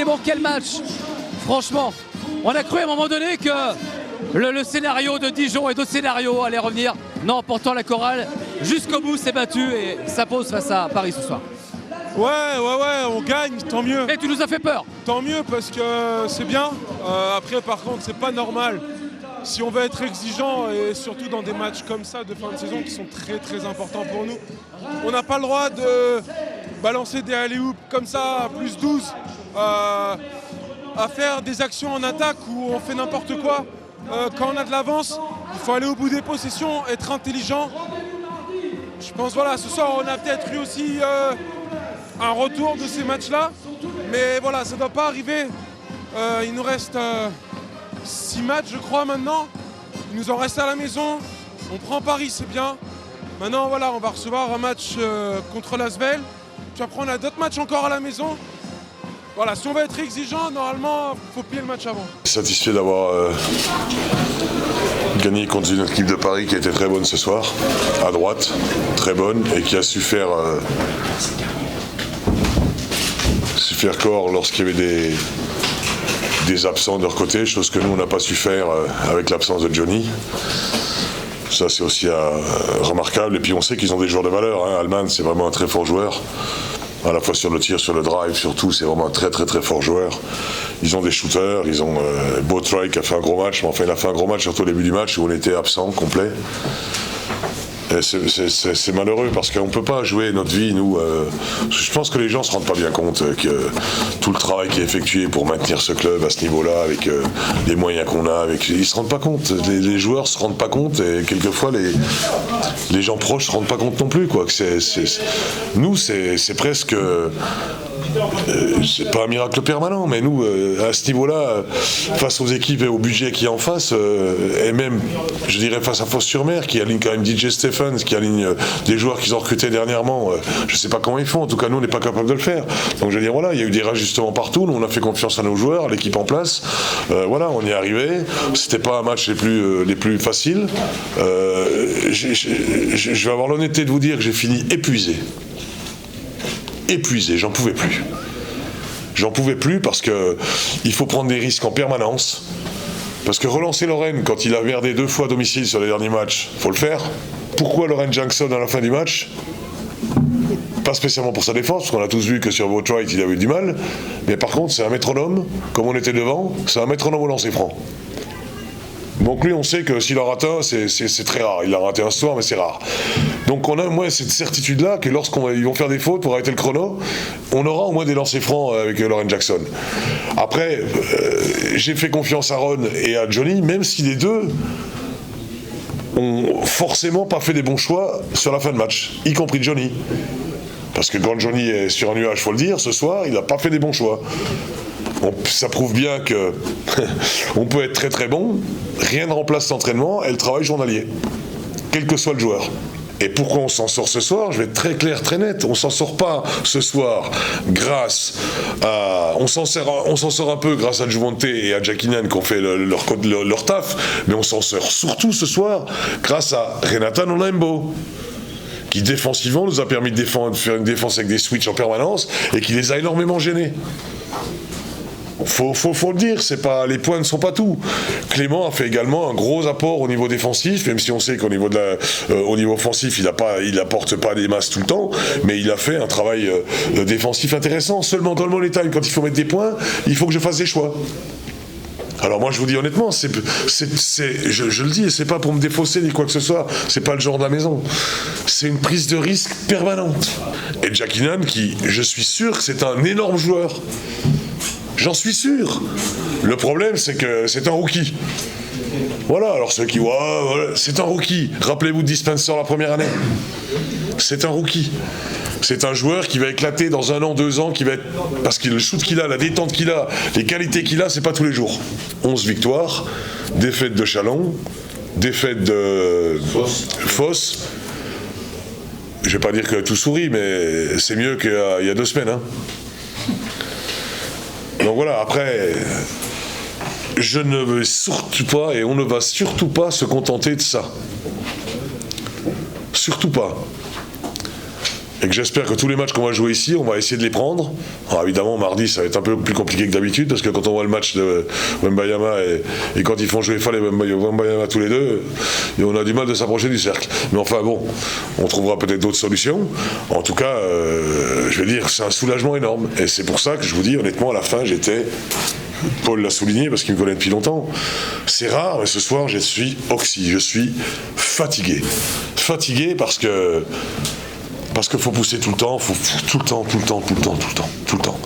bon, quel match! Franchement, on a cru à un moment donné que le scénario de Dijon et d'autres scénarios allaient revenir. Non, pourtant la chorale, jusqu'au bout, s'est battue et s'impose face à Paris ce soir. Ouais, on gagne, tant mieux. Et tu nous as fait peur. Tant mieux parce que c'est bien. Après, par contre, c'est pas normal. Si on veut être exigeant, et surtout dans des matchs comme ça de fin de saison qui sont très très importants pour nous, on n'a pas le droit de balancer des alley-oops comme ça à plus 12, à faire des actions en attaque où on fait n'importe quoi. Quand on a de l'avance, il faut aller au bout des possessions, être intelligent. Je pense voilà, ce soir on a peut-être eu aussi un retour de ces matchs-là, mais voilà, ça ne doit pas arriver. Il nous reste 6 matchs, je crois, maintenant. Il nous en reste à la maison. On prend Paris, c'est bien. Maintenant, voilà, on va recevoir un match contre l'Asvel. Puis après, on a d'autres matchs encore à la maison. Voilà, si on va être exigeant, normalement, il faut plier le match avant. Satisfait d'avoir gagné contre une équipe de Paris qui était très bonne ce soir, à droite, très bonne, et qui a su faire corps lorsqu'il y avait des absents de leur côté, chose que nous on n'a pas su faire avec l'absence de Johnny. Ça c'est aussi remarquable, et puis on sait qu'ils ont des joueurs de valeur, hein. Allman c'est vraiment un très fort joueur, à la fois sur le tir, sur le drive, surtout c'est vraiment un très très très fort joueur. Ils ont des shooters, ils ont Botry qui a fait un gros match, mais enfin il a fait un gros match surtout au début du match où on était absent, complet. C'est malheureux parce qu'on ne peut pas jouer notre vie, nous. Je pense que les gens ne se rendent pas bien compte que tout le travail qui est effectué pour maintenir ce club à ce niveau-là, avec les moyens qu'on a, ils ne se rendent pas compte. Les joueurs ne se rendent pas compte et quelquefois les gens proches ne se rendent pas compte non plus, quoi. Nous, c'est presque... c'est pas un miracle permanent, mais nous, à ce niveau-là, face aux équipes et au budget qui est en face, et même, je dirais, face à Fos-sur-Mer, qui aligne quand même DJ Stephens, qui aligne des joueurs qu'ils ont recrutés dernièrement, je sais pas comment ils font, en tout cas, nous, on n'est pas capable de le faire. Donc, je veux dire, voilà, il y a eu des rajustements partout, nous, on a fait confiance à nos joueurs, à l'équipe en place, voilà, on y est arrivé, c'était pas un match les plus faciles. Je vais avoir l'honnêteté de vous dire que j'ai fini épuisé, j'en pouvais plus. J'en pouvais plus parce que il faut prendre des risques en permanence. Parce que relancer Lauren quand il a merdé 2 fois à domicile sur les derniers matchs, faut le faire. Pourquoi Lauren Jackson à la fin du match? Pas spécialement pour sa défense, parce qu'on a tous vu que sur Boatwright il avait eu du mal. Mais par contre, c'est un métronome, comme on était devant, c'est un métronome au lancer franc. Donc lui, on sait que s'il en rate un, c'est très rare. Il a raté un soir, mais c'est rare. Donc on a au moins cette certitude-là que lorsqu'ils vont faire des fautes pour arrêter le chrono, on aura au moins des lancers francs avec Lauren Jackson. Après, j'ai fait confiance à Ron et à Johnny, même si les deux ont forcément pas fait des bons choix sur la fin de match, y compris Johnny. Parce que quand Johnny est sur un nuage, faut le dire, ce soir, il n'a pas fait des bons choix. Ça prouve bien que on peut être très très bon, rien ne remplace l'entraînement et le travail journalier, quel que soit le joueur. Et pourquoi on s'en sort ce soir? Je vais être très clair, très net. On s'en sort pas ce soir grâce à... On s'en sort un peu grâce à Juventus et à Jacquinien qui ont fait leur taf, mais on s'en sort surtout ce soir grâce à Renata Nolembo, qui défensivement nous a permis de faire une défense avec des switches en permanence et qui les a énormément gênés. Faut le dire, les points ne sont pas tout. Clément a fait également un gros apport au niveau défensif, même si on sait qu'au niveau au niveau offensif, il apporte pas des masses tout le temps, mais il a fait un travail défensif intéressant. Seulement dans le money time, quand il faut mettre des points, il faut que je fasse des choix. Alors moi je vous dis honnêtement, je le dis, c'est pas pour me défausser ni quoi que ce soit, c'est pas le genre de la maison. C'est une prise de risque permanente. Et Jacquinien, qui, je suis sûr que c'est un énorme joueur. J'en suis sûr. Le problème, c'est que c'est un rookie. Voilà, alors ceux qui voilà, c'est un rookie. Rappelez-vous de Dispenser la première année. C'est un rookie. C'est un joueur qui va éclater dans 1 an, 2 ans, qui va être... parce que le shoot qu'il a, la détente qu'il a, les qualités qu'il a, c'est pas tous les jours. 11 victoires, défaite de Chalon, défaite de Foss. Je vais pas dire que tout sourit, mais c'est mieux qu'il y a 2 semaines, hein. Donc voilà, après, je ne veux surtout pas, et on ne va surtout pas se contenter de ça. Surtout pas. et que j'espère que tous les matchs qu'on va jouer ici, on va essayer de les prendre. Alors évidemment, mardi, ça va être un peu plus compliqué que d'habitude, parce que quand on voit le match de Wembayama et quand ils font jouer Fall et Wembayama tous les deux, et on a du mal de s'approcher du cercle. Mais enfin bon, on trouvera peut-être d'autres solutions. En tout cas, je veux dire, c'est un soulagement énorme. Et c'est pour ça que je vous dis, honnêtement, à la fin, Paul l'a souligné parce qu'il me connaît depuis longtemps. C'est rare, mais ce soir, je suis oxy, je suis fatigué. Fatigué parce qu'il faut pousser tout le temps, tout le temps.